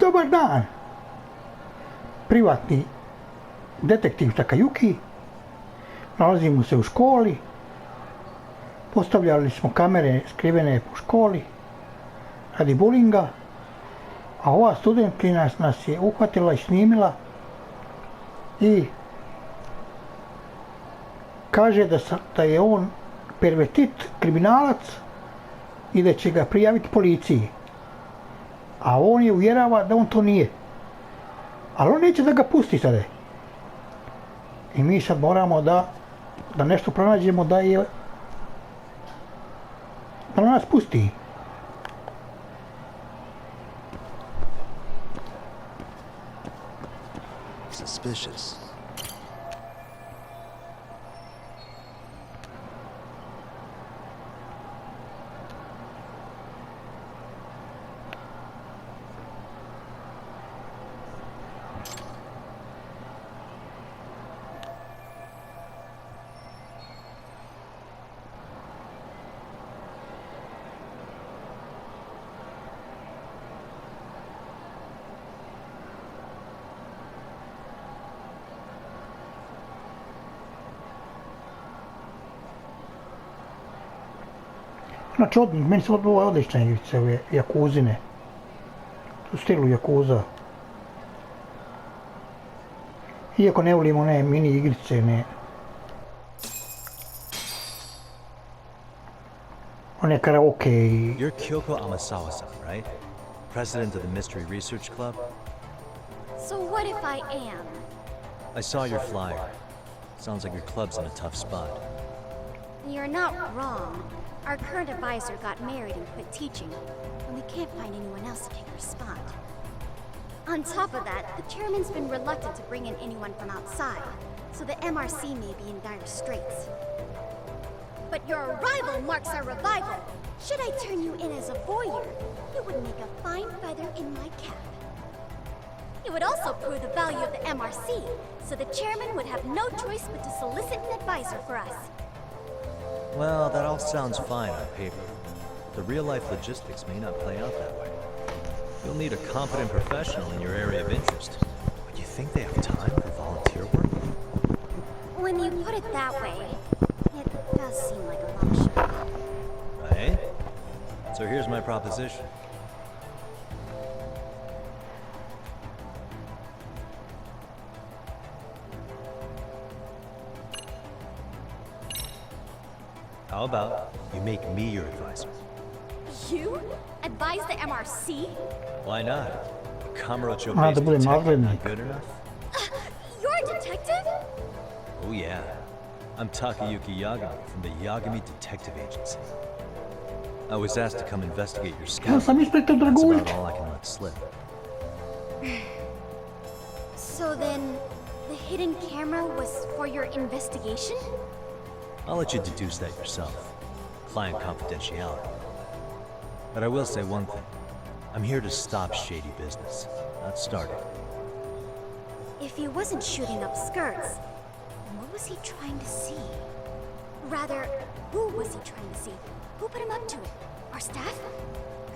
Dobar dan. Privatni detektiv Takayuki. Nalazimo se u školi. Postavljali smo kamere skrivene po školi radi bulinga. A ova studentkinja nas je uhvatila i snimila i kaže da je on pervertit, kriminalac i da će ga prijaviti policiji. A on je uvjerava da on to nije. Ali on neće da ga pusti sada. I mi sad moramo da nešto pronađemo da nas pusti. Suspicious. Znači, meni su ovo odlične igrice, ove jakuzine. U stilu jakuza. Iako ne volimo one mini igrice, ne. One karaoke i... You're Kyoko Amasawa-san, right? President of the Mystery Research Club? So what if I am? I saw your flyer. Sounds like your club's in a tough spot. You're not wrong. Our current advisor got married and quit teaching, and we can't find anyone else to take her spot. On top of that, the chairman's been reluctant to bring in anyone from outside, so the MRC may be in dire straits. But your arrival marks our revival. Should I turn you in as a voyeur, you would make a fine feather in my cap. It would also prove the value of the MRC, so the chairman would have no choice but to solicit an advisor for us. Well, that all sounds fine on paper. The real-life logistics may not play out that way. You'll need a competent professional in your area of interest. But you think they have time for volunteer work? When you put it that way, it does seem like a long shot. Right? So here's my proposition. How about you make me your advisor? You? Advise the MRC? Why not? Kamurocho Ah, based to bude detective naglednik. not good enough? You're a detective? Oh yeah. I'm Takayuki Yagami from the Yagami Detective Agency. I was asked to come investigate your Ja scandal. sam inspektor That's Dragulić. about all I can let slip. So then, the hidden camera was for your investigation? I'll let you deduce that yourself. Client confidentiality. But I will say one thing. I'm here to stop shady business, not start it. If he wasn't shooting up skirts, then what was he trying to see? Rather, who was he trying to see? Who put him up to it? Our staff?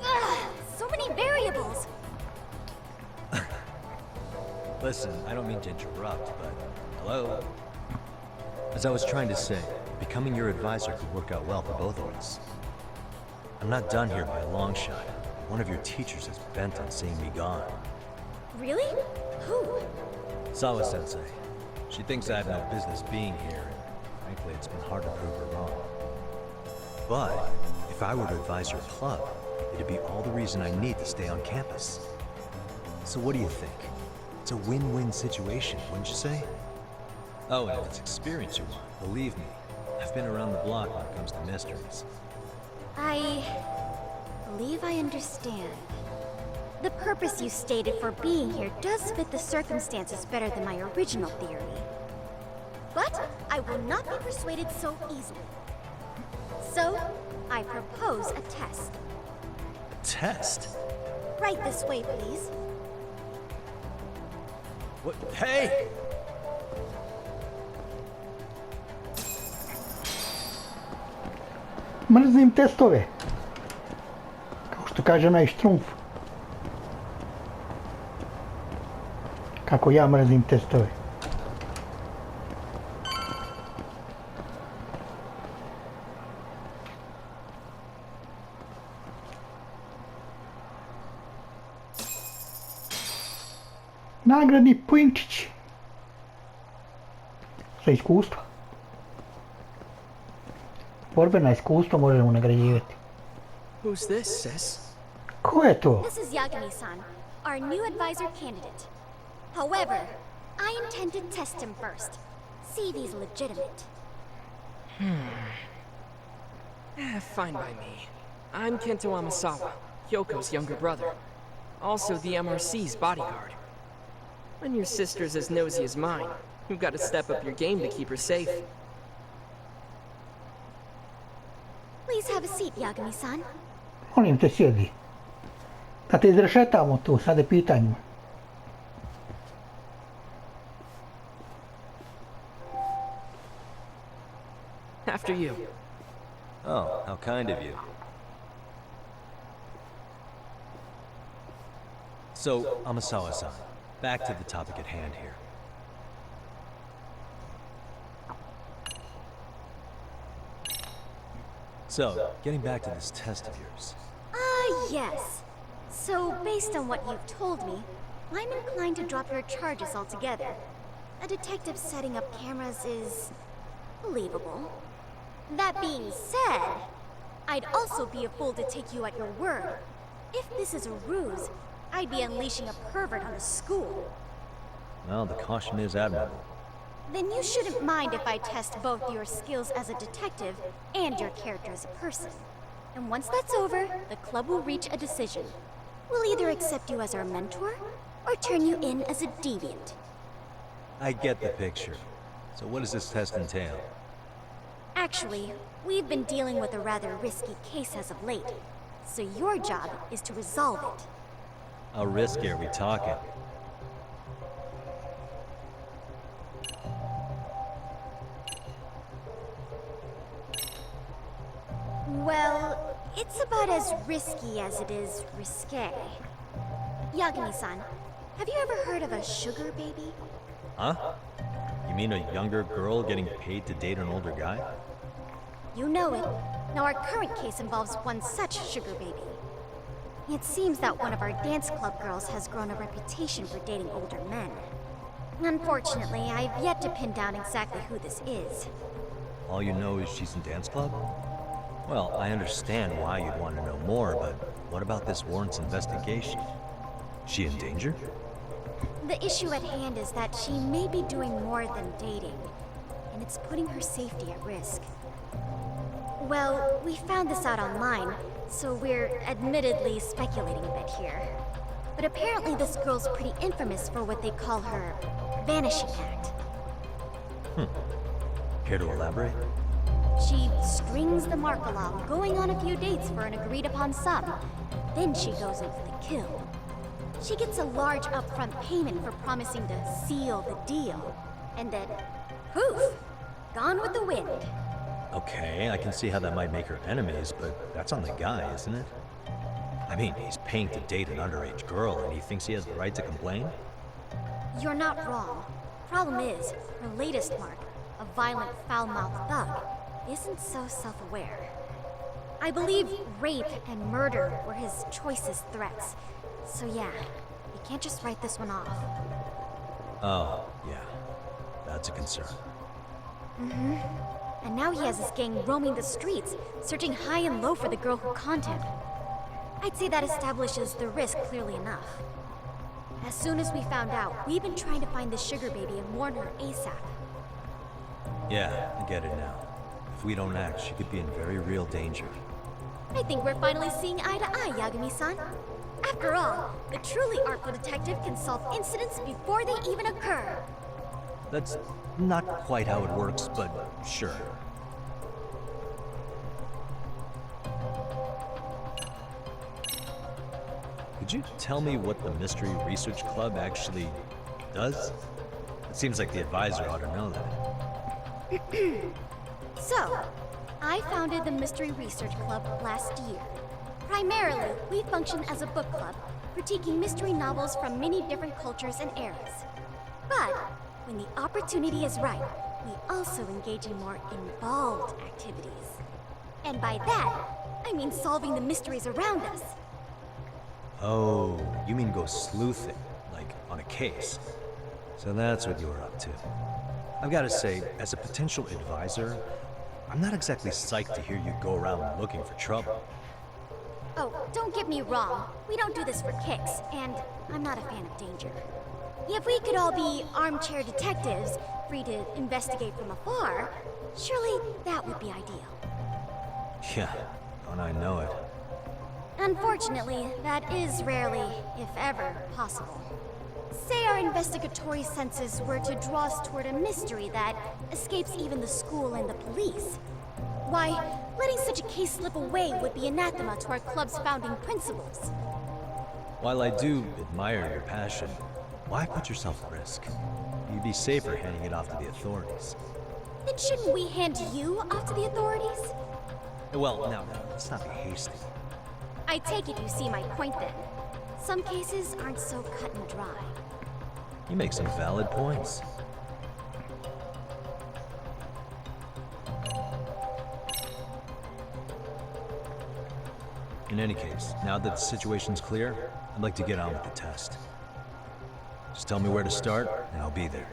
Ugh, so many variables! Listen, I don't mean to interrupt, but hello? As I was trying to say, becoming your advisor could work out well for both of us. I'm not done here by a long shot. One of your teachers is bent on seeing me gone. Really? Who? Sawa-sensei. She thinks I have no business being here, and frankly, it's been hard to prove her wrong. But if I were to advise your club, it'd be all the reason I need to stay on campus. So what do you think? It's a win-win situation, wouldn't you say? Oh, and if it's experience you want, believe me, I've been around the block when it comes to mysteries. I believe I understand. The purpose you stated for being here does fit the circumstances better than my original theory. But I will not be persuaded so easily. So, I propose a test. Test? Right this way, please. What? Hey! Mrzim testove. Kao što kaže onaj Štrumf. Kako ja mrzim testove. Nagradni poenčić. Za iskustvo. Borbena iskustva možemo nagrađivati. Who's this, sis? Ko je to? This is Yagami-san, our new advisor candidate. However, I intend to test him first. See if he's legitimate. Fine by me. I'm Kento Amasawa, Yoko's younger brother. Also the MRC's bodyguard. When your sister's as nosy as mine, you've got to step up your game to keep her safe. Please have a seat, Yagami-san. Molim te sjedi. Da te izrešetamo tu, sad je pitanjima. After you. Oh, how kind of you. So, Amasawa-san, back to the topic at hand here. So, getting back to this test of yours. Yes. So, based on what you've told me, I'm inclined to drop your charges altogether. A detective setting up cameras is believable. That being said, I'd also be a fool to take you at your word. If this is a ruse, I'd be unleashing a pervert on the school. Well, the caution is admirable. Then you shouldn't mind if I test both your skills as a detective and your character as a person. And once that's over, the club will reach a decision. We'll either accept you as our mentor, or turn you in as a deviant. I get the picture. So what does this test entail? Actually, we've been dealing with a rather risky case as of late. So your job is to resolve it. How risky are we talking? Well, it's about as risky as it is risque. Yagami-san, have you ever heard of a sugar baby? Huh? You mean a younger girl getting paid to date an older guy? You know it. Now our current case involves one such sugar baby. It seems that one of our dance club girls has grown a reputation for dating older men. Unfortunately, I've yet to pin down exactly who this is. All you know is she's in dance club? Well, I understand why you'd want to know more, but what about this warrants investigation? Is she in danger? The issue at hand is that she may be doing more than dating, and it's putting her safety at risk. Well, we found this out online, so we're admittedly speculating a bit here. But apparently this girl's pretty infamous for what they call her vanishing act. Care to elaborate? She strings the mark along, going on a few dates for an agreed-upon sum. Then she goes in for the kill. She gets a large upfront payment for promising to seal the deal. And then, poof! Gone with the wind. Okay, I can see how that might make her enemies, but that's on the guy, isn't it? I mean, he's paying to date an underage girl, and he thinks he has the right to complain? You're not wrong. Problem is, her latest mark, a violent, foul-mouthed thug, isn't so self-aware. I believe rape and murder were his choicest threats. So yeah, we can't just write this one off. Oh, yeah. That's a concern. And now he has his gang roaming the streets, searching high and low for the girl who conned him. I'd say that establishes the risk clearly enough. As soon as we found out, we've been trying to find the sugar baby and warn her ASAP. Yeah, I get it now. If we don't act, she could be in very real danger. I think we're finally seeing eye to eye, Yagami-san. After all, the truly artful detective can solve incidents before they even occur. That's not quite how it works, but sure. Could you tell me what the Mystery Research Club actually does? It seems like the advisor ought to know that. So, I founded the Mystery Research Club last year. Primarily, we function as a book club, critiquing mystery novels from many different cultures and eras. But when the opportunity is right, we also engage in more involved activities. And by that, I mean solving the mysteries around us. Oh, you mean go sleuthing, like on a case. So that's what you were up to. I've got to say, as a potential advisor, I'm not exactly psyched to hear you go around looking for trouble. Oh, don't get me wrong. We don't do this for kicks, and I'm not a fan of danger. If we could all be armchair detectives, free to investigate from afar, surely that would be ideal. Yeah, don't I know it. Unfortunately, that is rarely, if ever, possible. Say our investigatory senses were to draw us toward a mystery that escapes even the school and the police. Why, letting such a case slip away would be anathema to our club's founding principles. While I do admire your passion, why put yourself at risk? You'd be safer handing it off to the authorities. Then shouldn't we hand you off to the authorities? Well, now, let's not be hasty. I take it you see my point then. Some cases aren't so cut and dry. You make some valid points. In any case, now that the situation's clear, I'd like to get on with the test. Just tell me where to start, and I'll be there.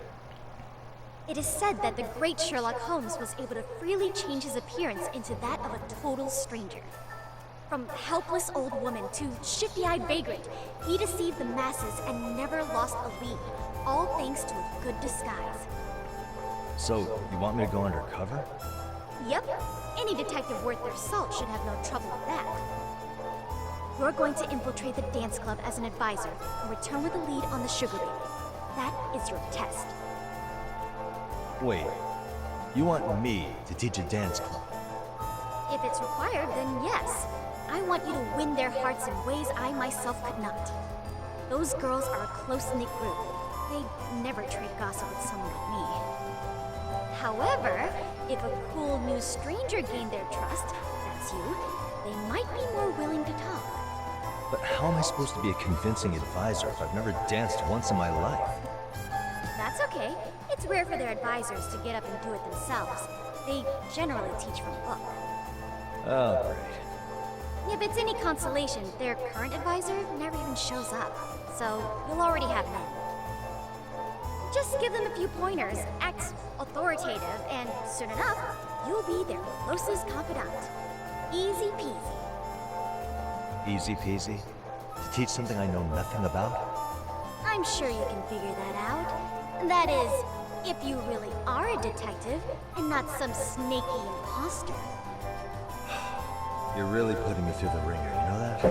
It is said that the great Sherlock Holmes was able to freely change his appearance into that of a total stranger. From helpless old woman to shifty-eyed vagrant, he deceived the masses and never lost a lead, all thanks to a good disguise. So, you want me to go undercover? Yep, any detective worth their salt should have no trouble with that. You're going to infiltrate the dance club as an advisor and return with a lead on the sugar baby. That is your test. Wait, you want me to teach a dance club? If it's required, then yes. I want you to win their hearts in ways I myself could not. Those girls are a close-knit group. They'd never trade gossip with someone like me. However, if a cool new stranger gained their trust, that's you, they might be more willing to talk. But how am I supposed to be a convincing advisor if I've never danced once in my life? That's okay. It's rare for their advisors to get up and do it themselves. They generally teach from a book. Oh, great. If it's any consolation, their current advisor never even shows up, so you'll already have an in. Just give them a few pointers, act authoritative, and soon enough, you'll be their closest confidant. Easy peasy. Easy peasy? To teach something I know nothing about? I'm sure you can figure that out. That is, if you really are a detective and not some snaky imposter. You're really putting me through the ringer, you know that?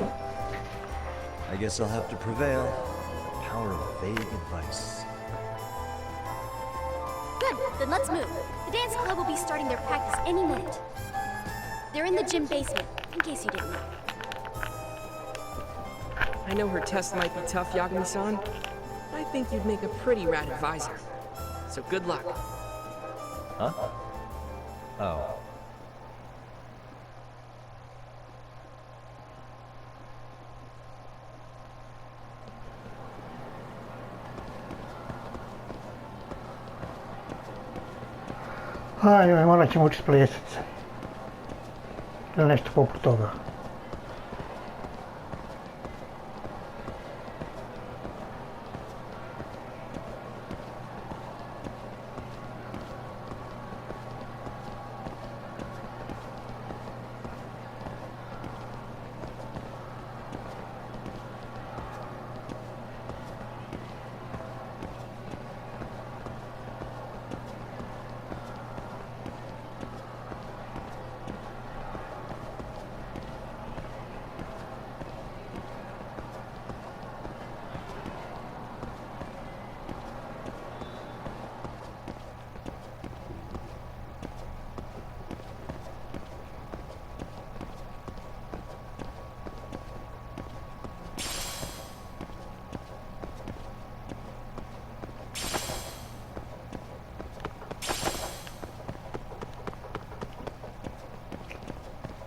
I guess I'll have to prevail. The power of vague advice. Good, then let's move. The dance club will be starting their practice any minute. They're in the gym basement, in case you didn't know. I know her test might be tough, Yagami-san. I think you'd make a pretty rad advisor. So good luck. Huh? Oh. Ajde, morat ćemo učiti plesati. Ili nešto poput toga.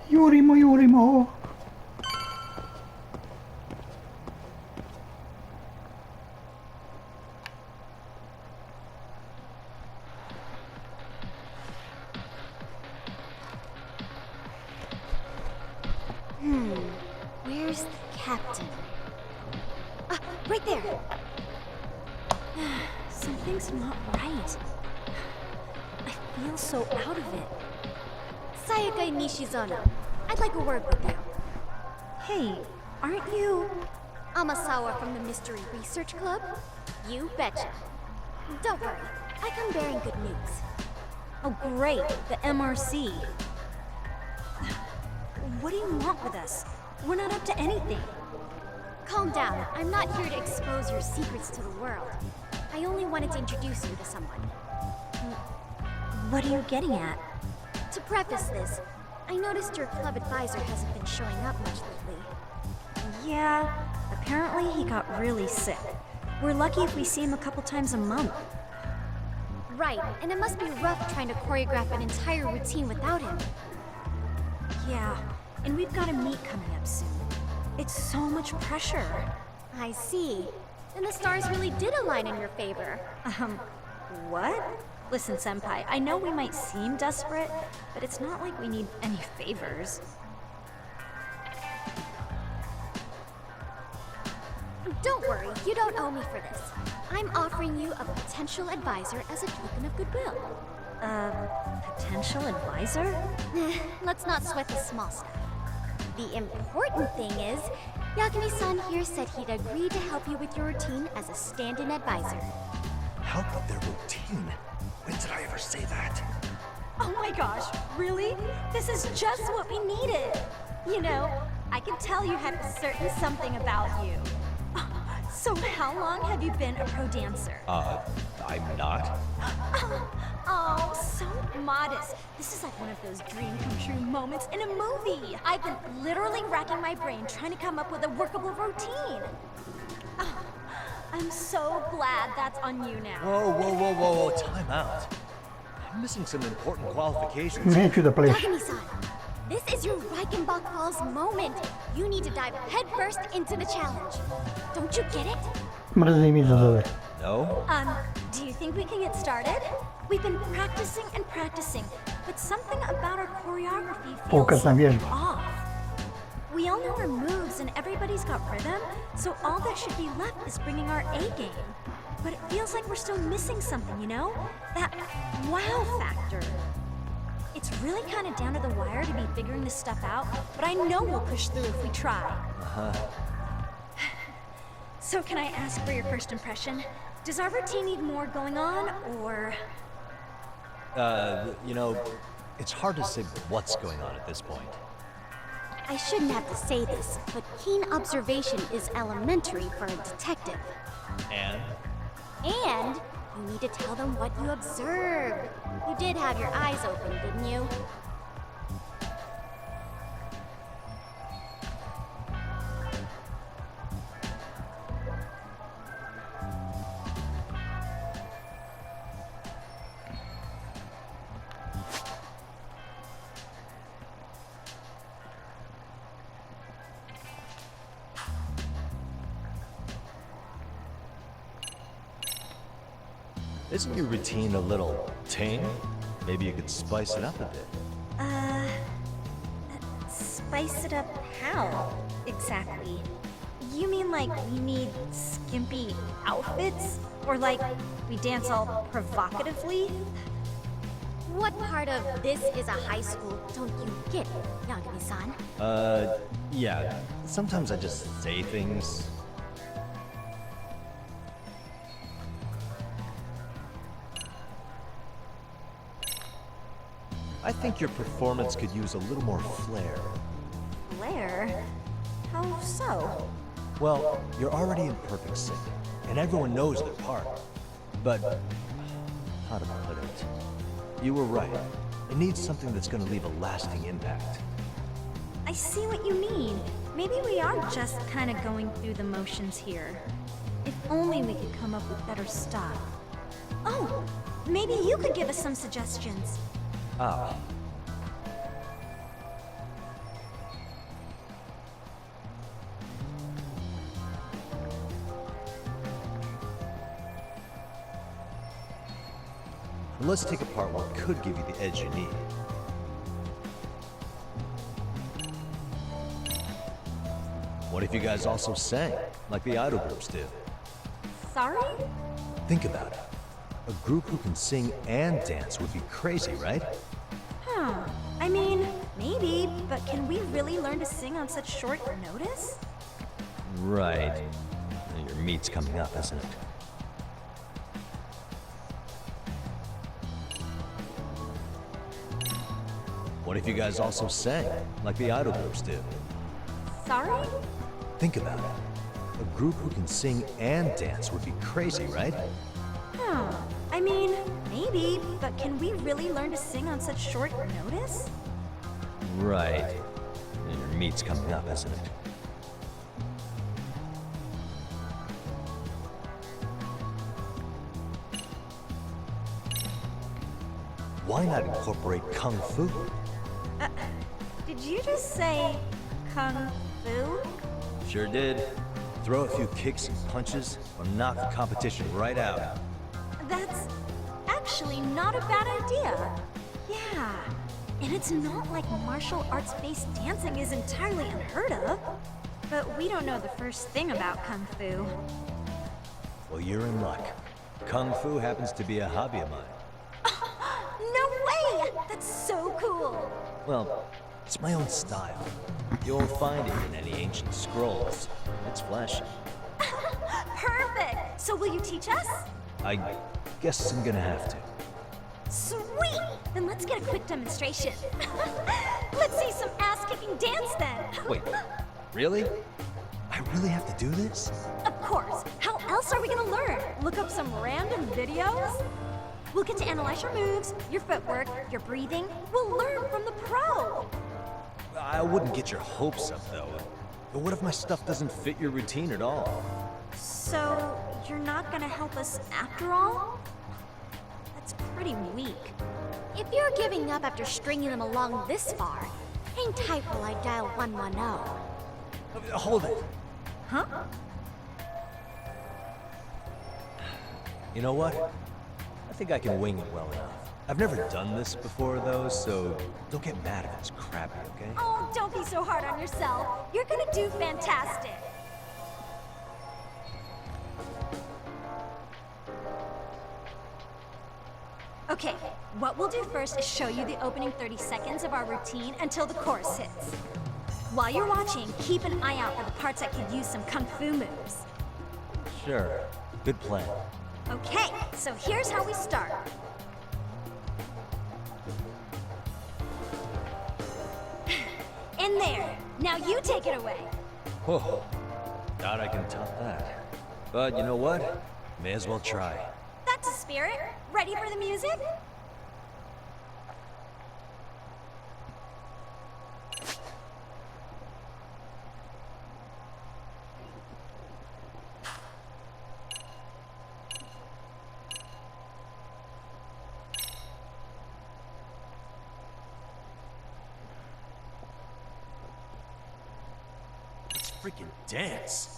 Jurimo, jurimo. Captain. Ah, right there. Something's not right. I feel so out of it. Sayaka Nishizono, I'd like a word with you. Hey, aren't you... Amasawa from the Mystery Research Club? You betcha. Don't worry, I come bearing good news. Oh great, the MRC. What do you want with us? We're not up to anything. Calm down, I'm not here to expose your secrets to the world. I only wanted to introduce you to someone. What are you getting at? To preface this, I noticed your club advisor hasn't been showing up much lately. Yeah, apparently he got really sick. We're lucky if we see him a couple times a month. Right, and it must be rough trying to choreograph an entire routine without him. Yeah, and we've got a meet coming up soon. It's so much pressure. I see. Then the stars really did align in your favor. What? Listen, Senpai, I know we might seem desperate, but it's not like we need any favors. Don't worry, you don't owe me for this. I'm offering you a potential advisor as a token of goodwill. Potential advisor? Let's not sweat the small stuff. The important thing is, Yagami-san here said he'd agree to help you with your routine as a stand-in advisor. Help with their routine? When did I ever say that? Oh my gosh, really? This is just what we needed. You know, I could tell you had a certain something about you. So how long have you been a pro dancer? I'm not. Oh, so modest. This is like one of those dream come true moments in a movie. I've been literally racking my brain trying to come up with a workable routine. Oh, I'm so glad that's on you now. Whoa, time out. I'm missing some important qualifications. Man to the place. Yagami-san, this is your Reichenbach Falls moment. You need to dive headfirst into the challenge. Don't you get it? Mrzí mi to zase. No? Do you think we can get started? We've been practicing and practicing, but something about our choreography Focus na feels věžbu. off. We all know our moves and everybody's got rhythm, so all that should be left is bringing our A game. But it feels like we're still missing something, you know? That wow factor. It's really kind of down to the wire to be figuring this stuff out, but I know we'll push through if we try. So can I ask for your first impression? Does our routine need more going on, or... You know, it's hard to say what's going on at this point. I shouldn't have to say this, but keen observation is elementary for a detective. And? And you need to tell them what you observed. You did have your eyes open, didn't you? Isn't your routine a little tame? Maybe you could spice it up a bit. Spice it up how, exactly? You mean like we need skimpy outfits? Or like we dance all provocatively? What part of this is a high school don't you get, Yagami-san? Yeah. Sometimes I just say things. I think your performance could use a little more flair. Blair? How so? Well, you're already in perfect sync, and everyone knows their part. But, how to put it? You were right. It needs something that's gonna leave a lasting impact. I see what you mean. Maybe we are just kind of going through the motions here. If only we could come up with better stuff. Oh, maybe you could give us some suggestions. Ah. Let's take apart what could give you the edge you need. What if you guys also sang, like the idol groups do? Sorry? Think about it. A group who can sing and dance would be crazy, right? Huh. I mean, maybe, but can we really learn to sing on such short notice? Right. Your meat's coming up, isn't it? What if you guys also sang, like the idol groups do? Sorry? Think about it. A group who can sing and dance would be crazy, right? Huh. I mean, maybe, but can we really learn to sing on such short notice? Right. Your meat's coming up, isn't it? Why not incorporate Kung Fu? Did you just say Kung Fu? Sure did. Throw a few kicks and punches, or knock the competition right out. That's actually not a bad idea. Yeah. And it's not like martial arts-based dancing is entirely unheard of. But we don't know the first thing about Kung Fu. Well, you're in luck. Kung Fu happens to be a hobby of mine. No way! That's so cool! Well, it's my own style. You won't find it in any ancient scrolls. It's flashy. Perfect! So will you teach us? I guess I'm gonna have to. Sweet! Then let's get a quick demonstration. Let's see some ass-kicking dance then! Wait, really? I really have to do this? Of course! How else are we gonna learn? Look up some random videos? We'll get to analyze your moves, your footwork, your breathing. We'll learn from the pro! I wouldn't get your hopes up, though. But what if my stuff doesn't fit your routine at all? So, you're not gonna help us after all? That's pretty weak. If you're giving up after stringing them along this far, hang tight while I dial 110. Hold it. Huh? You know what? I think I can wing it well enough. I've never done this before, though, so don't get mad if it's crappy, okay? Oh, don't be so hard on yourself. You're gonna do fantastic. Okay, what we'll do first is show you the opening 30 seconds of our routine until the chorus hits. While you're watching, keep an eye out for the parts that could use some kung fu moves. Sure. Good plan. Okay, so here's how we start. In there. Now you take it away. Whoa. Doubt I can top that. But you know what? May as well try. That's a spirit. Ready for the music? Let's freaking dance.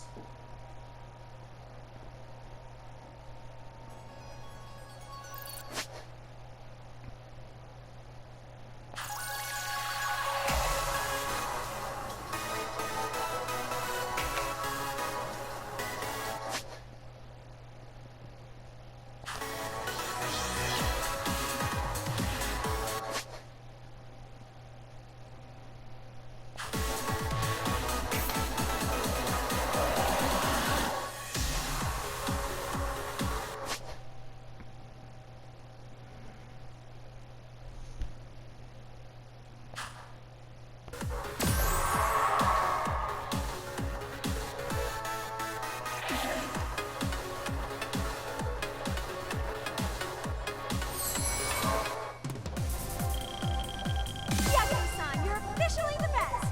Yagami-san, you're officially the best.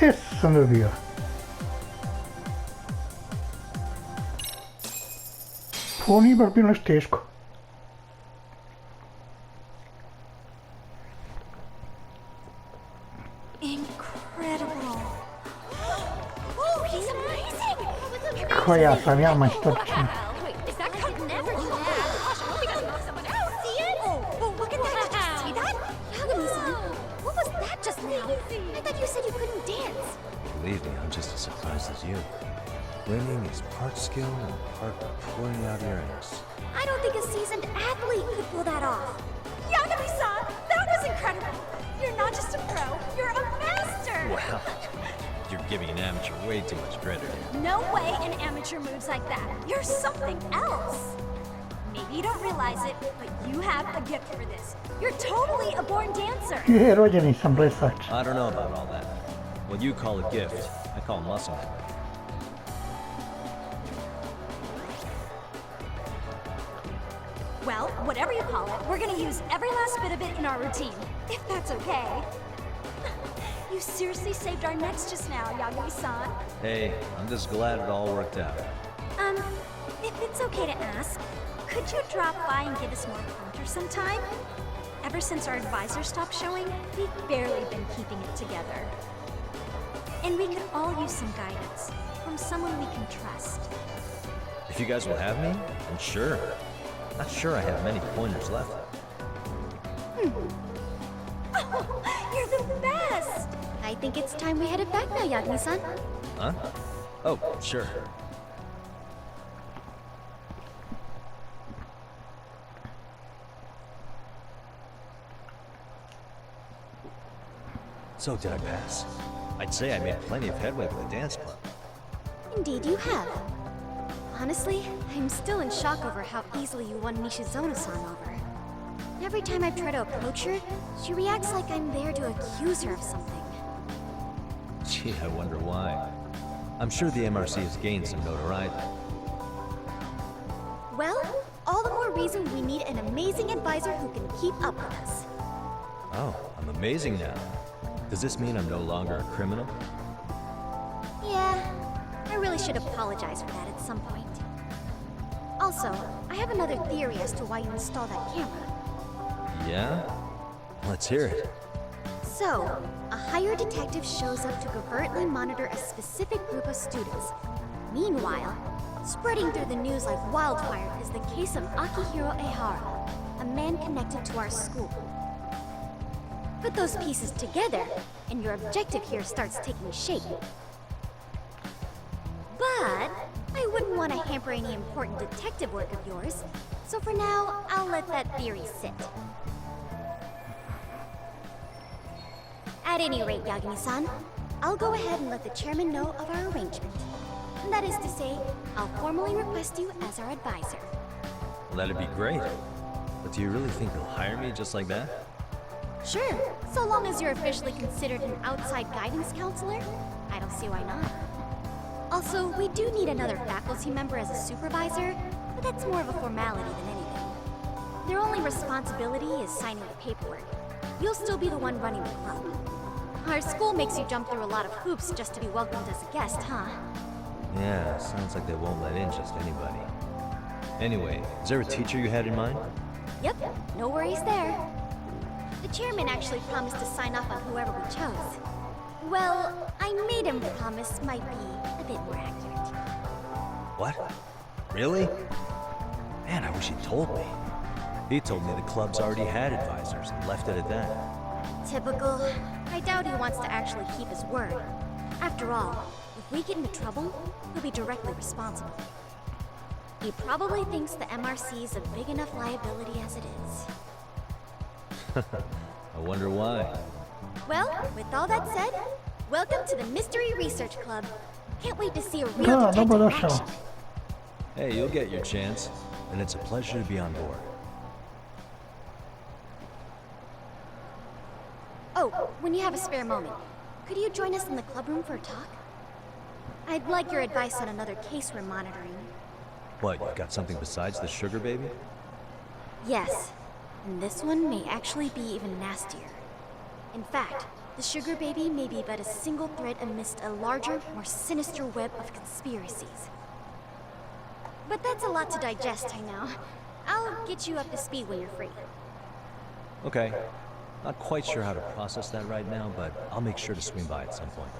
Essa, meu Deus. Poni proprio non stesco. Incredible. Oh, he's amazing. Koja sam ja majstor. Wait, is that could never do that? Gosh, I hope he doesn't know someone else. See it? Oh, look at that. Did you see that? Yagami-san, what was that just now? I thought you said you couldn't dance. Believe me, impressed as you. Winning is part skill and part pulling out earrings. I don't think a seasoned athlete could pull that off. Yagami-san, that was incredible! You're not just a pro, you're a master! Wow, you're giving an amateur way too much credit here. No way an amateur moves like that. You're something else. Maybe you don't realize it, but you have a gift for this. You're totally a born dancer. Rođeni sam plesač. I don't know about all that. What you call a gift, I call muscle memory. Well, whatever you call it, we're gonna use every last bit of it in our routine, if that's okay. You seriously saved our necks just now, Yagami-san. Hey, I'm just glad it all worked out. If it's okay to ask, could you drop by and give us more pointers sometime? Ever since our advisor stopped showing, we've barely been keeping it together. And we could all use some guidance from someone we can trust. If you guys will have me, then sure. Not sure I have many pointers left. Oh, you're the best! I think it's time we headed back now, Yagami-san. Huh? Oh, sure. So did I pass? I'd say I made plenty of headway with the dance club. Indeed you have. Honestly, I'm still in shock over how easily you won Nishizono-san over. Every time I try to approach her, she reacts like I'm there to accuse her of something. Gee, I wonder why. I'm sure the MRC has gained some notoriety. Well, all the more reason we need an amazing advisor who can keep up with us. Oh, I'm amazing now. Does this mean I'm no longer a criminal? Yeah, I really should apologize for that at some point. Also, I have another theory as to why you installed that camera. Yeah? Let's hear it. So, a hired detective shows up to covertly monitor a specific group of students. Meanwhile, spreading through the news like wildfire is the case of Akihiro Ehara, a man connected to our school. Put those pieces together, and your objective here starts taking shape. But I wouldn't want to hamper any important detective work of yours, so for now, I'll let that theory sit. At any rate, Yagami-san, I'll go ahead and let the chairman know of our arrangement. And that is to say, I'll formally request you as our advisor. Well, that'd be great. But do you really think they'll hire me just like that? Sure, so long as you're officially considered an outside guidance counselor, I don't see why not. Also, we do need another faculty member as a supervisor, but that's more of a formality than anything. Their only responsibility is signing the paperwork. You'll still be the one running the club. Our school makes you jump through a lot of hoops just to be welcomed as a guest, huh? Yeah, sounds like they won't let in just anybody. Anyway, is there a teacher you had in mind? Yep, no worries there. The chairman actually promised to sign off on whoever we chose. Well, I made him promise might be a bit more accurate. What? Really? Man, I wish he'd told me. He told me the club's already had advisors and left it at that. Typical. I doubt he wants to actually keep his word. After all, if we get into trouble, he'll be directly responsible. He probably thinks the MRC is a big enough liability as it is. I wonder why. Well, with all that said, welcome to the Mystery Research Club. Can't wait to see a real Da, detective in dobrodošao. action. Hey, you'll get your chance, and it's a pleasure to be on board. Oh, when you have a spare moment, could you join us in the club room for a talk? I'd like your advice on another case we're monitoring. What, you got something besides the sugar baby? Yes, and this one may actually be even nastier. In fact, the sugar baby may be but a single thread amidst a larger, more sinister web of conspiracies. But that's a lot to digest, I know. I'll get you up to speed when you're free. Okay. Not quite sure how to process that right now, but I'll make sure to swing by at some point.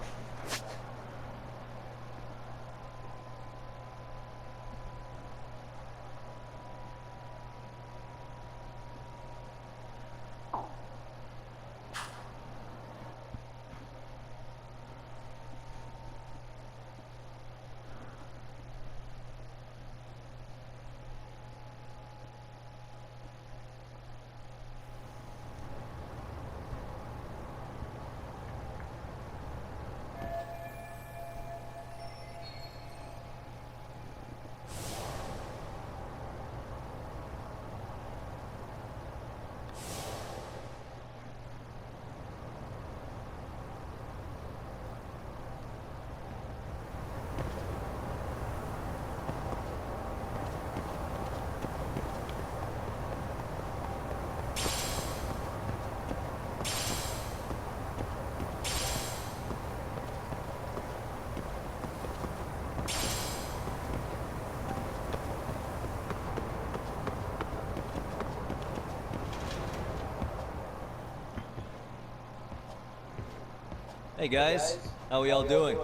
Hey guys, how we all doing?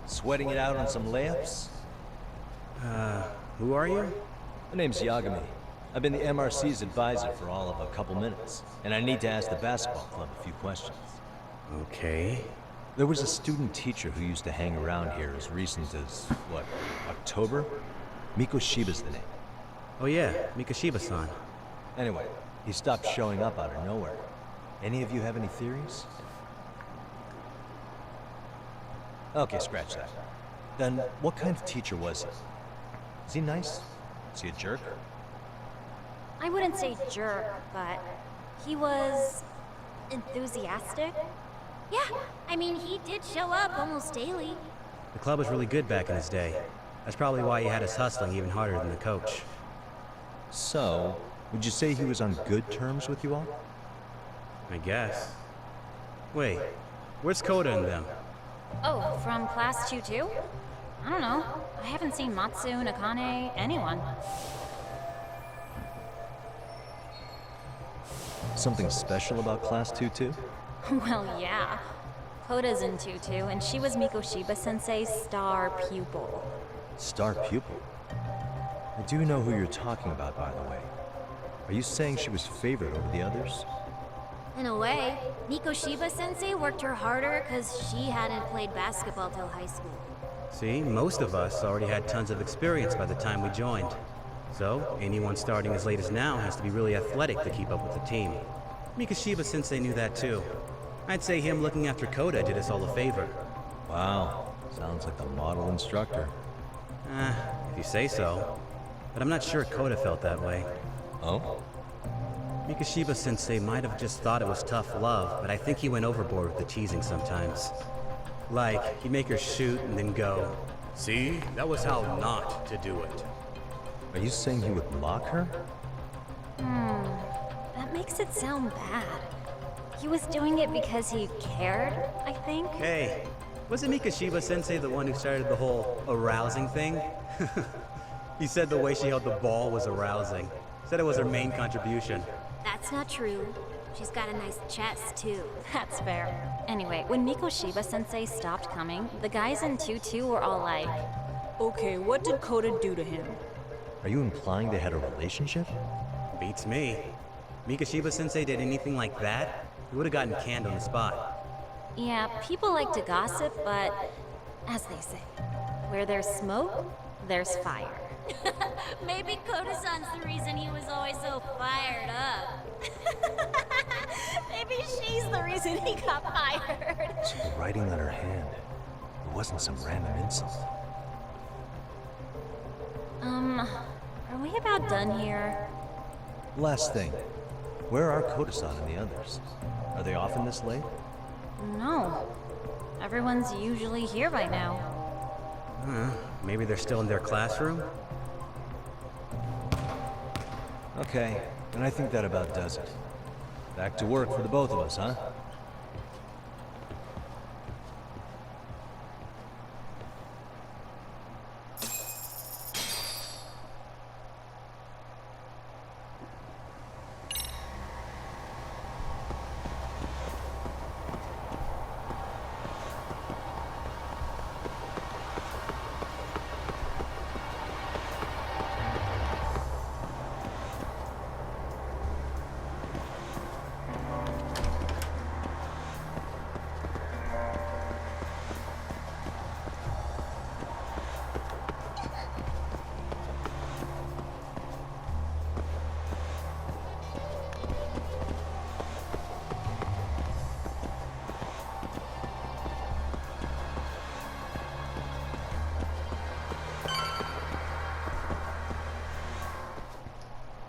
Sweating it out on some layups? Who are you? My name's Yagami. I've been the MRC's advisor for all of a couple minutes, and I need to ask the basketball club a few questions. Okay. There was a student teacher who used to hang around here as recent as, what, October? Mikoshiba's the name. Oh yeah, Mikoshiba-san. Anyway, he stopped showing up out of nowhere. Any of you have any theories? Okay, scratch that. Then, what kind of teacher was he? Is he nice? Is he a jerk? I wouldn't say jerk, but he was enthusiastic. Yeah, I mean, he did show up almost daily. The club was really good back in his day. That's probably why he had us hustling even harder than the coach. So, would you say he was on good terms with you all? I guess. Wait, where's Koda and them? Oh, from class 2-2? I don't know. I haven't seen Matsu, Nakane, anyone. Something special about Class 2-2? Well, yeah. Koda's in 2-2, and she was Mikoshiba-sensei's star pupil. Star pupil? I do know who you're talking about, by the way. Are you saying she was favored over the others? In a way, Mikoshiba-sensei worked her harder because she hadn't played basketball till high school. See, most of us already had tons of experience by the time we joined. So, anyone starting as late as now has to be really athletic to keep up with the team. Mikoshiba-sensei knew that too. I'd say him looking after Koda did us all a favor. Wow, sounds like the model instructor. If you say so. But I'm not sure Koda felt that way. Oh? Mikoshiba-sensei might have just thought it was tough love, but I think he went overboard with the teasing sometimes. Like, he'd make her shoot and then go, "See, that was how not to do it." Are you saying he would mock her? That makes it sound bad. He was doing it because he cared, I think. Hey, wasn't Mikoshiba-sensei the one who started the whole arousing thing? He said the way she held the ball was arousing. Said it was her main contribution. That's not true. She's got a nice chest, too. That's fair. Anyway, when Mikoshiba-sensei stopped coming, the guys in 2-2 were all like, Okay, what did Koda do to him? Are you implying they had a relationship? Beats me. Mikoshiba-sensei did anything like that, he would have gotten canned on the spot. yeah, people like to gossip, but as they say, where there's smoke, there's fire. Maybe Koda-san's the reason he was always so fired up. Maybe she's the reason he got fired. So the writing on her hand, it wasn't some random insult. Are we about done here? Last thing, where are Koda-san and the others? Are they often this late? No. Everyone's usually here by now. Maybe they're still in their classroom? Okay, and I think that about does it. Back to work for the both of us, huh?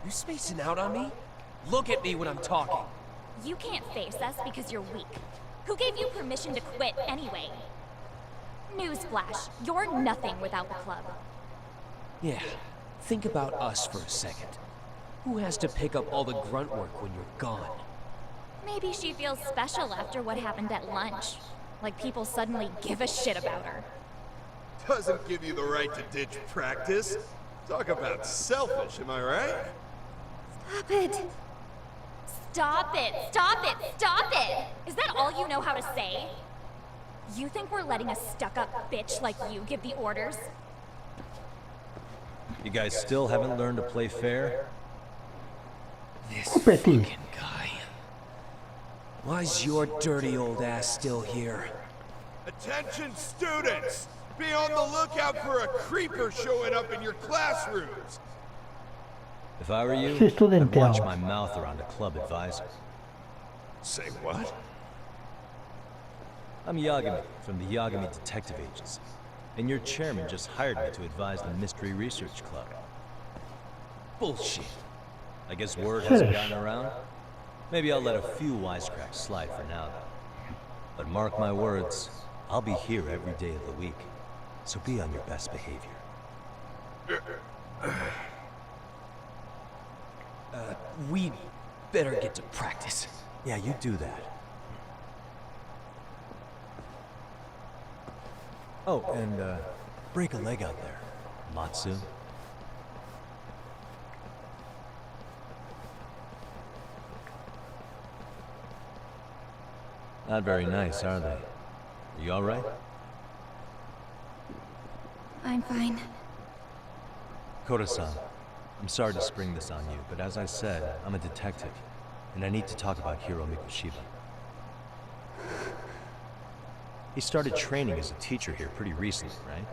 You spacing out on me? Look at me when I'm talking. You can't face us because you're weak. Who gave you permission to quit anyway? Newsflash, you're nothing without the club. Yeah, think about us for a second. Who has to pick up all the grunt work when you're gone? Maybe she feels special after what happened at lunch. Like people suddenly give a shit about her. Doesn't give you the right to ditch practice. Talk about selfish, am I right? Stop it. Stop it! Stop it! Stop it! Is that all you know how to say? You think we're letting a stuck-up bitch like you give the orders? You guys still haven't learned to play fair? This Petty. fucking guy. Why's your dirty old ass still here? Attention students! Be on the lookout for a creeper showing up in your classrooms! If I were you, Sei I'd studente watch ora. my mouth around a club advisor. Say what? I'm Yagami from the Yagami Detective Agency, and your chairman just hired me to advise the Mystery Research Club. Bullshit. I guess word hasn't gotten around. Maybe I'll let a few wisecracks slide for now, though. But mark my words, I'll be here every day of the week, so be on your best behavior. We'd better get to practice. Yeah, you do that. Oh, and break a leg out there, Matsu. Not very nice, are they? Are you alright? I'm fine. Koda-san, I'm sorry to spring this on you, but as I said, I'm a detective, and I need to talk about Hiro Mikoshiba. He started training as a teacher here pretty recently, right?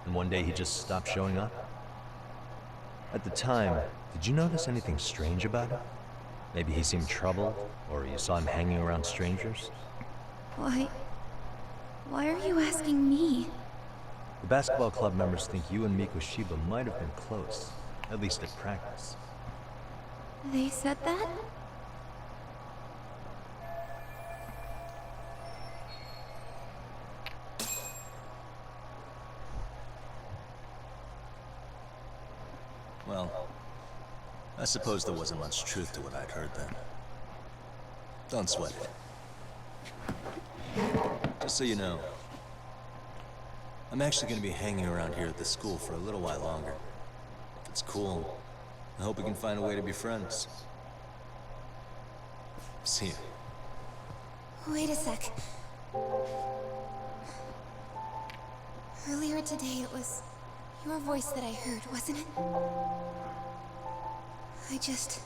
And one day he just stopped showing up? At the time, did you notice anything strange about him? Maybe he seemed troubled, or you saw him hanging around strangers? Why are you asking me? The basketball club members think you and Mikoshiba might have been close, at least at practice. They said that? Well, I suppose there wasn't much truth to what I'd heard then. Don't sweat it. Just so you know, I'm actually going to be hanging around here at the school for a little while longer. If it's cool, I hope we can find a way to be friends. See ya. Wait a sec. Earlier today, it was your voice that I heard, wasn't it? I just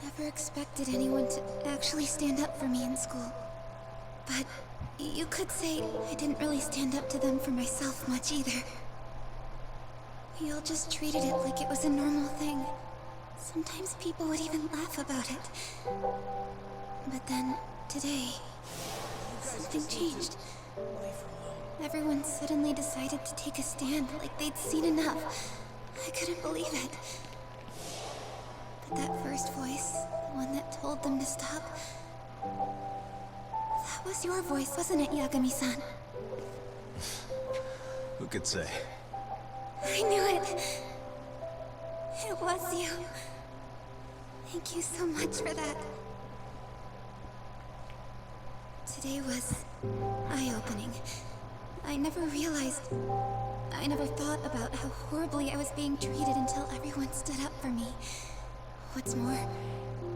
never expected anyone to actually stand up for me in school. But you could say I didn't really stand up to them for myself much either. We all just treated it like it was a normal thing. Sometimes people would even laugh about it. But then, today, something changed. Everyone suddenly decided to take a stand like they'd seen enough. I couldn't believe it. But that first voice, the one that told them to stop, that was your voice, wasn't it, Yagami-san? Who could say? I knew it. It was you. Thank you so much for that. Today was eye-opening. I never thought about how horribly I was being treated until everyone stood up for me. What's more,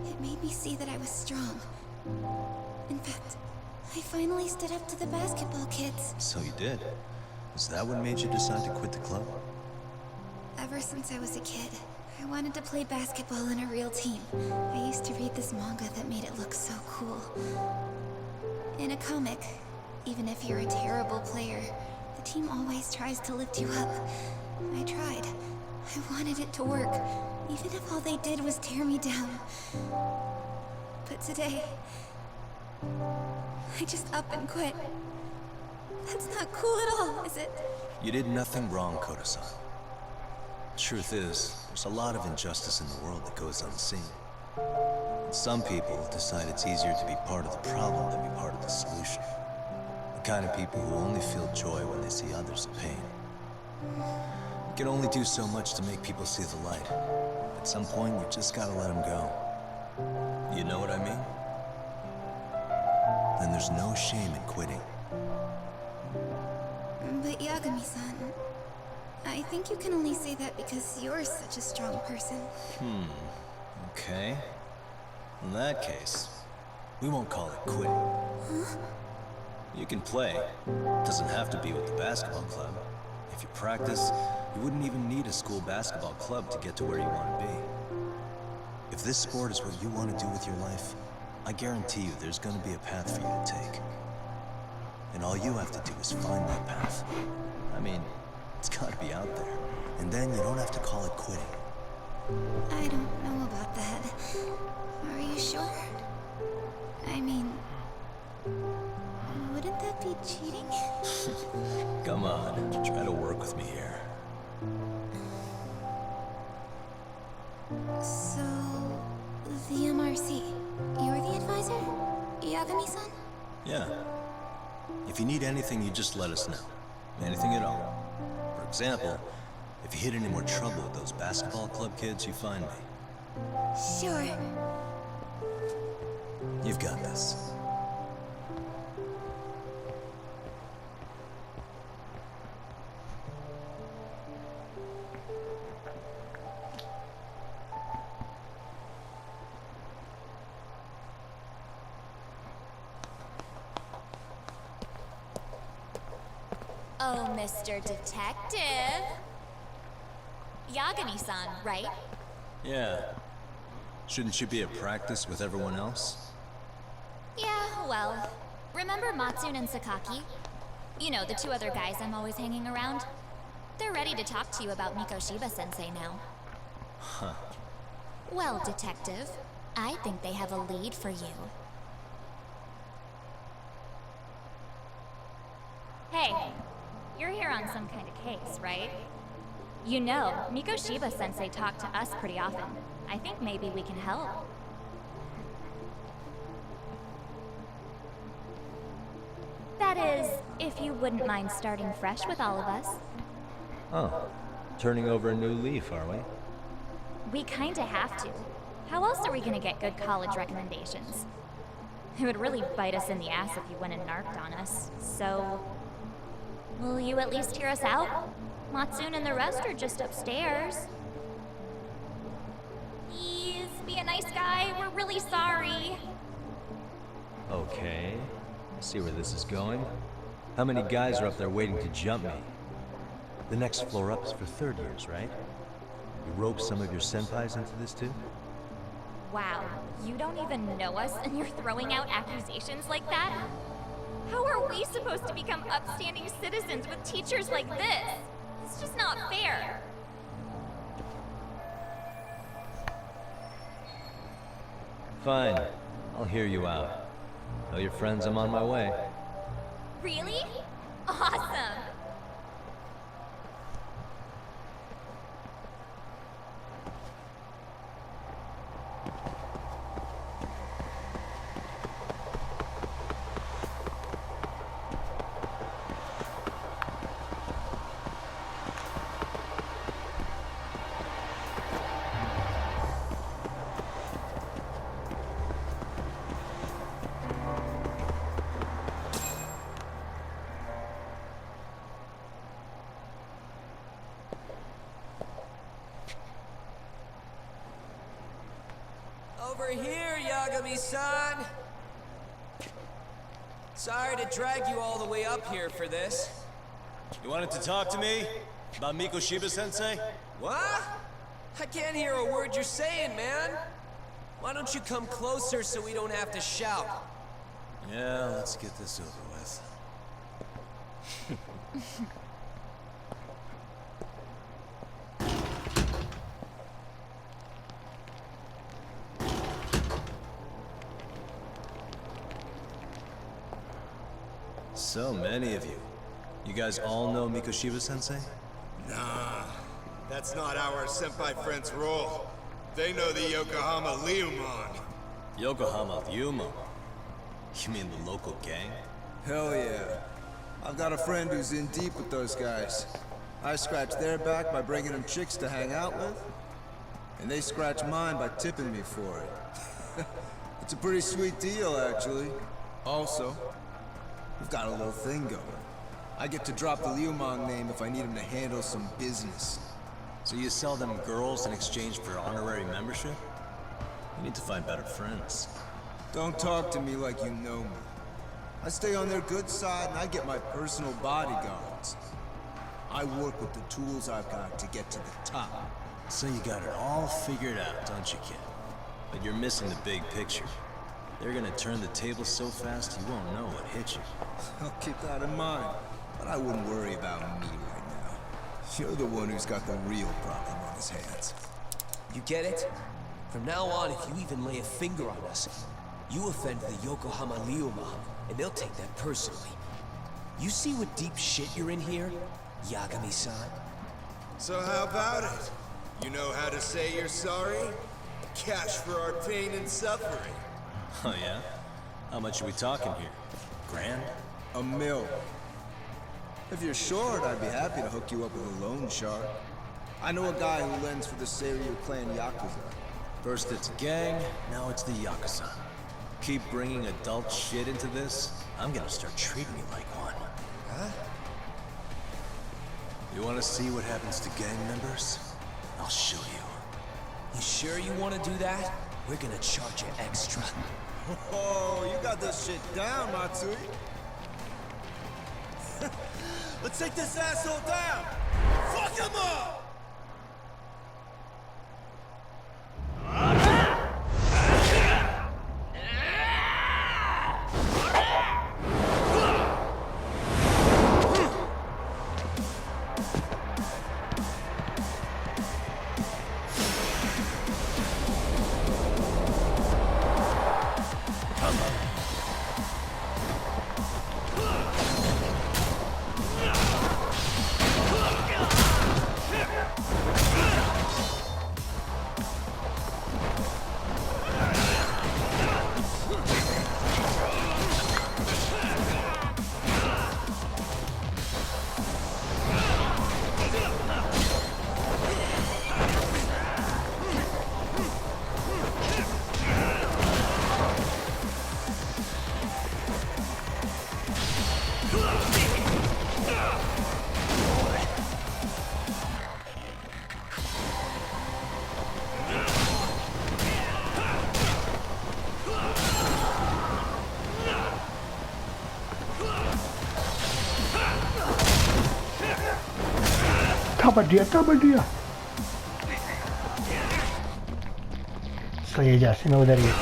it made me see that I was strong. In fact, I finally stood up to the basketball kids. So you did? Is that what made you decide to quit the club? Ever since I was a kid, I wanted to play basketball in a real team. I used to read this manga that made it look so cool. In a comic, even if you're a terrible player, the team always tries to lift you up. I tried. I wanted it to work, even if all they did was tear me down. But today, I just up and quit. That's not cool at all, is it? You did nothing wrong, Koda-san. Truth is, there's a lot of injustice in the world that goes unseen. And some people decide it's easier to be part of the problem than be part of the solution. The kind of people who only feel joy when they see others in pain. You can only do so much to make people see the light. At some point, you just gotta let them go. You know what I mean? Then there's no shame in quitting. But Yagami-san, I think you can only say that because you're such a strong person. Okay. In that case, we won't call it quitting. Huh? You can play. It doesn't have to be with the basketball club. If you practice, you wouldn't even need a school basketball club to get to where you want to be. If this sport is what you want to do with your life, I guarantee you there's going to be a path for you to take. And all you have to do is find that path. I mean, it's got to be out there. And then you don't have to call it quitting. I don't know about that. Are you sure? I mean, wouldn't that be cheating? Come on, try to work with me here. So, the MRC, you're the advisor? Yagami-san? Yeah. If you need anything, you just let us know. Anything at all. For example, if you hit any more trouble with those basketball club kids, you find me. Sure. You've got this. Oh, Mr. Detective. Yagami-san, right? Yeah. Shouldn't you be at practice with everyone else? Yeah, well, remember Matsune and Sakaki? You know, the two other guys I'm always hanging around? They're ready to talk to you about Mikoshiba-sensei now. Huh. Well, Detective, I think they have a lead for you. Hey, you're here on some kind of case, right? You know, Mikoshiba-sensei talked to us pretty often. I think maybe we can help. That is, if you wouldn't mind starting fresh with all of us. Oh, turning over a new leaf, are we? We kinda have to. How else are we gonna get good college recommendations? It would really bite us in the ass if you went and narked on us, so... Will you at least hear us out? Matsune and the rest are just upstairs. Please, be a nice guy. We're really sorry. Okay. I see where this is going. How many guys are up there waiting to jump me? The next floor up is for third years, right? You rope some of your senpais into this too? Wow, you don't even know us and you're throwing out accusations like that? How are we supposed to become upstanding citizens with teachers like this? It's just not fair. Fine. I'll hear you out. Tell your friends I'm on my way. Really? Awesome! Over here, Yagami-san! Sorry to drag you all the way up here for this. You wanted to talk to me? About Mikoshiba-sensei? What? I can't hear a word you're saying, man. Why don't you come closer so we don't have to shout? Yeah, let's get this over with. So many of you. You guys all know Mikoshiba-sensei? Nah, that's not our senpai friends' role. They know the Yokohama Ryumon. Yokohama Ryumon? You mean the local gang? Hell yeah. I've got a friend who's in deep with those guys. I scratch their back by bringing them chicks to hang out with, and they scratch mine by tipping me for it. It's a pretty sweet deal, actually. Also, we've got a little thing going. I get to drop the Ryumon name if I need him to handle some business. So you sell them girls in exchange for honorary membership? You need to find better friends. Don't talk to me like you know me. I stay on their good side and I get my personal bodyguards. I work with the tools I've got to get to the top. So you got it all figured out, don't you, kid? But you're missing the big picture. They're gonna turn the table so fast you won't know what hit you. I'll keep that in mind. But I wouldn't worry about me right now. You're the one who's got the real problem on his hands. You get it? From now on, if you even lay a finger on us, you offend the Yokohama Ryuma, and they'll take that personally. You see what deep shit you're in here, Yagami-san? So how about it? You know how to say you're sorry? Cash for our pain and suffering. Oh yeah? How much are we talking here? Grand? $1 million. If you're short, I'd be happy to hook you up with a loan shark. I know a guy who lends for the Seiryu clan Yakuza. First it's a gang, now it's the Yakuza. Keep bringing adult shit into this, I'm gonna start treating you like one. Huh? You wanna see what happens to gang members? I'll show you. You sure you want to do that? We're gonna charge you extra. Oh, you got this shit down, Matsui. Let's take this asshole down! Fuck him up! Double dia. Sledeća se me udario.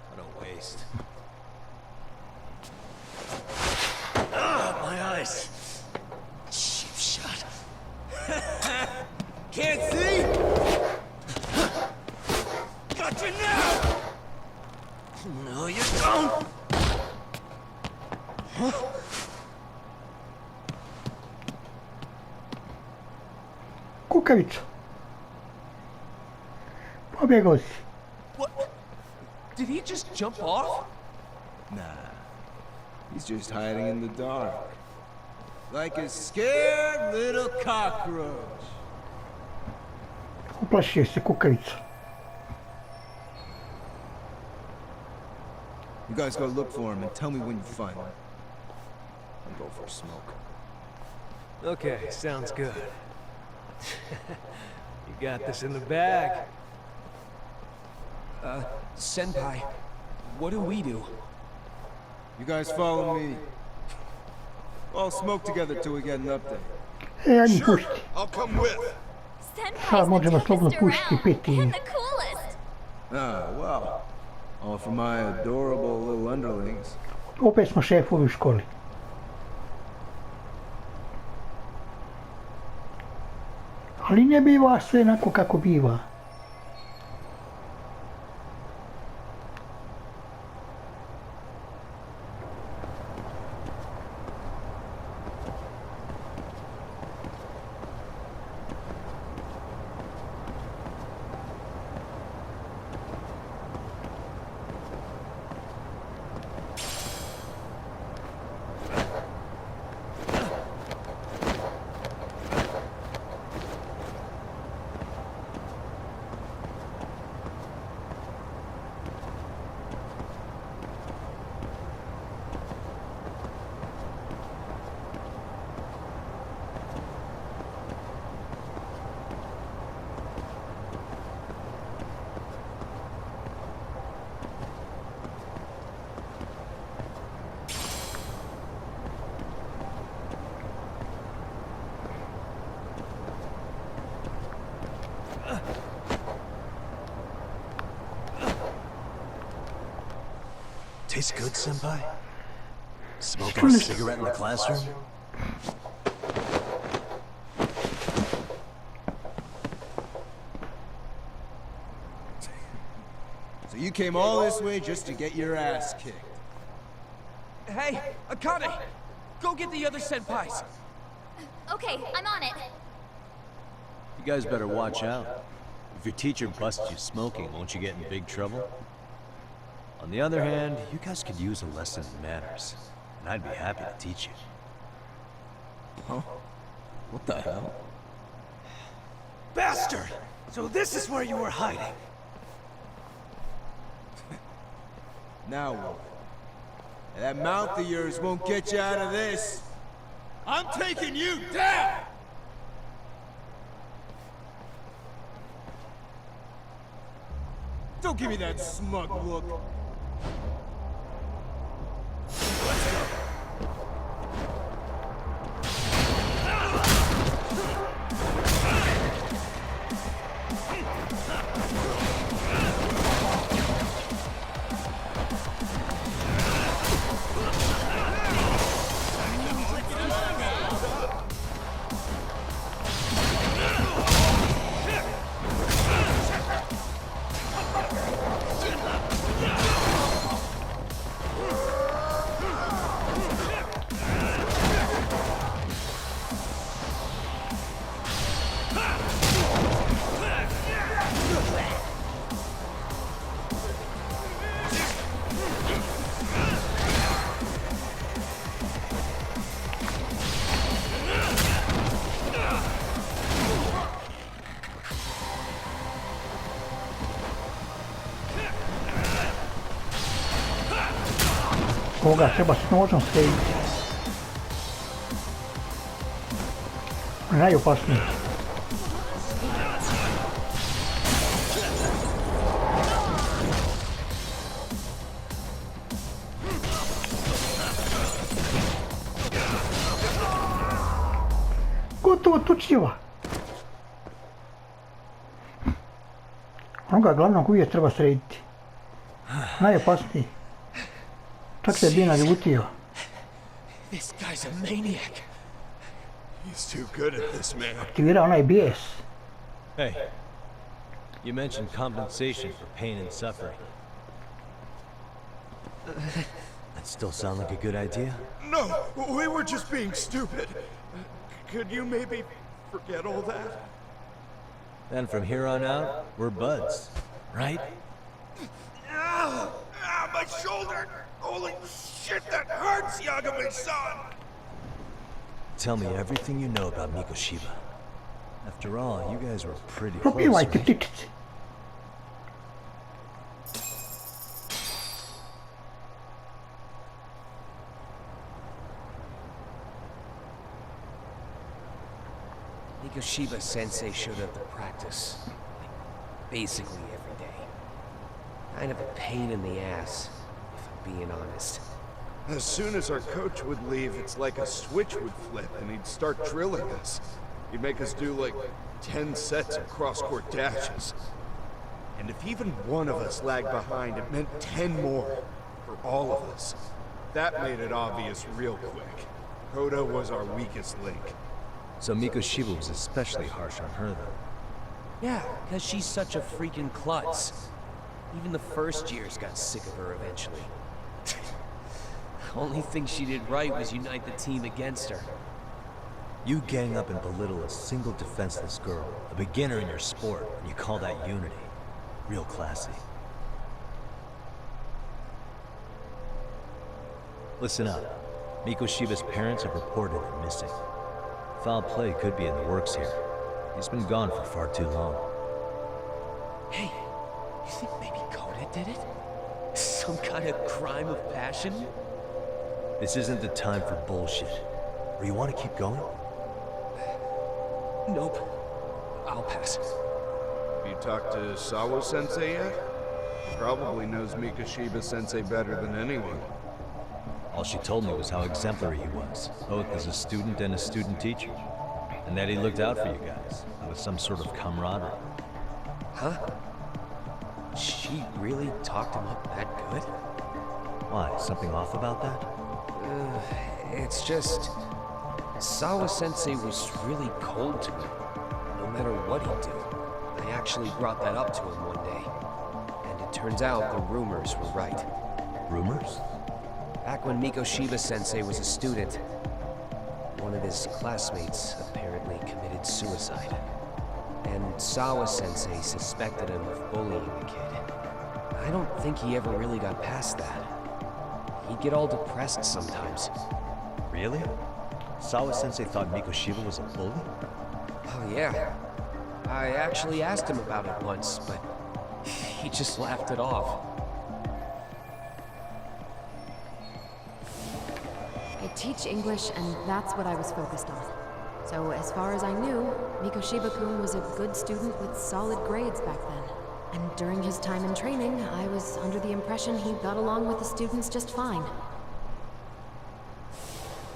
What a waste. Ah, my eyes. Cheap shot. Can't see? Got you now! No, you don't. Kukavica. Pobjegao si. What? Did he just jump off? Nah. He's just hiding in the dark. Like a scared little cockroach. Uplašio se kukavica. You guys go look for him and tell me when you find him. I'll go for a smoke. Okay, sounds good. You got this in the bag. Senpai, what do we do? You guys follow me. All smoke together till we get an update. Ja njih pušti. I'll come with. Sad možemo slobodno pušti i piti. Ah, well. All for my adorable little underlings. Opet smo šefovi u školi. Ali ne biva sve onako kako biva. Taste good, Senpai? Smoking a cigarette in the classroom? So you came all this way just to get your ass kicked. Hey, Akane! Go get the other senpais! Okay, I'm on it. You guys better watch out. If your teacher busts you smoking, won't you get in big trouble? On the other hand, you guys could use a lesson in manners, and I'd be happy to teach you. Huh? What the hell? Bastard! So this is where you were hiding. Now what? That mouth of yours won't get you out of this. I'm taking you down! Don't give me that smug look. Ovoga treba s nožom srediti. Najopasnije. Gotovo tučljiva. Onoga glavnog uvijek treba srediti. Najopasniji. Čak se bi naljutio. This guy's a maniac. He's too good at this, man. Aktivira onaj bijes. Hey, you mentioned compensation for pain and suffering. That still sound like a good idea? No, we were just being stupid. Could you maybe forget all that? Then from here on out, we're buds, right? Ow! Ah, my shoulder! Holy shit, that hurts, Yagami-san! Tell me everything you know about Mikoshiba. After all, you guys were pretty close, Propivajte right? ptičice. Mikoshiba Sensei showed up to practice, like, basically every day. Kind of a pain in the ass, if I'm being honest. As soon as our coach would leave, it's like a switch would flip and he'd start drilling us. He'd make us do like 10 sets of cross-court dashes. And if even one of us lagged behind, it meant 10 more for all of us. That made it obvious real quick. Koda was our weakest link. So Mikoshiba was especially harsh on her, then? Yeah, because she's such a freaking klutz. Even the first years got sick of her eventually. Only thing she did right was unite the team against her. You gang up and belittle a single defenseless girl, a beginner in your sport, and you call that unity. Real classy. Listen up. Mikoshiba's parents have reported him missing. Foul play could be in the works here. He's been gone for far too long. Hey, you think maybe Koda did it? Some kind of crime of passion? This isn't the time for bullshit. Or you want to keep going? Nope. I'll pass. Have you talked to Sawo-sensei yet? Probably knows Mikoshiba-sensei better than anyone. All she told me was how exemplary he was, both as a student and a student teacher. And that he looked out for you guys, with some sort of camaraderie. Huh? She really talked him up that good? Why? Something off about that? It's just... Sawa-sensei was really cold to me, no matter what he'd do. I actually brought that up to him one day. And it turns out the rumors were right. Rumors? Back when Mikoshiba-sensei was a student, one of his classmates apparently committed suicide. And Sawa-sensei suspected him of bullying the kid. I don't think he ever really got past that. He'd get all depressed sometimes. Really? Sawa-sensei thought Mikoshiba was a bully? Oh yeah. I actually asked him about it once, but he just laughed it off. I teach English, and that's what I was focused on. So as far as I knew, Mikoshiba-kun was a good student with solid grades back then. And during his time in training, I was under the impression he got along with the students just fine.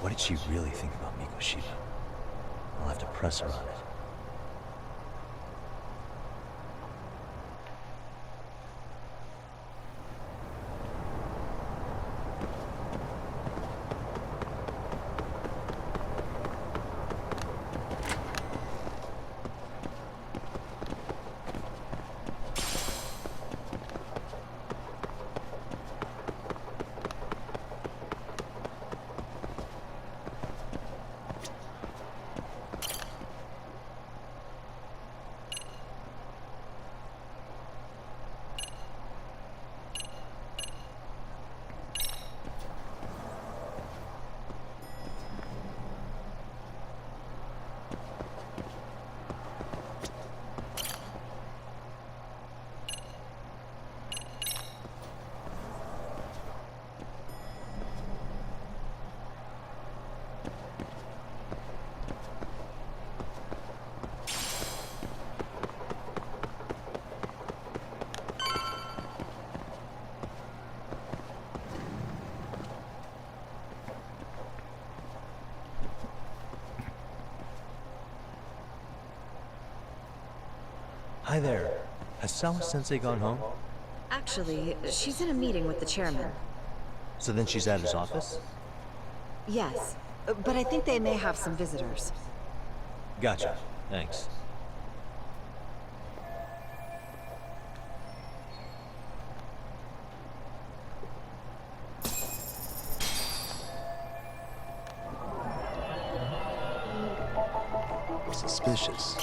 What did she really think about Mikoshiba? I'll have to press her on it. Hi there. Has Sawa-sensei gone home? Actually, she's in a meeting with the chairman. So then she's at his office? Yes, but I think they may have some visitors. Gotcha. Thanks. Suspicious.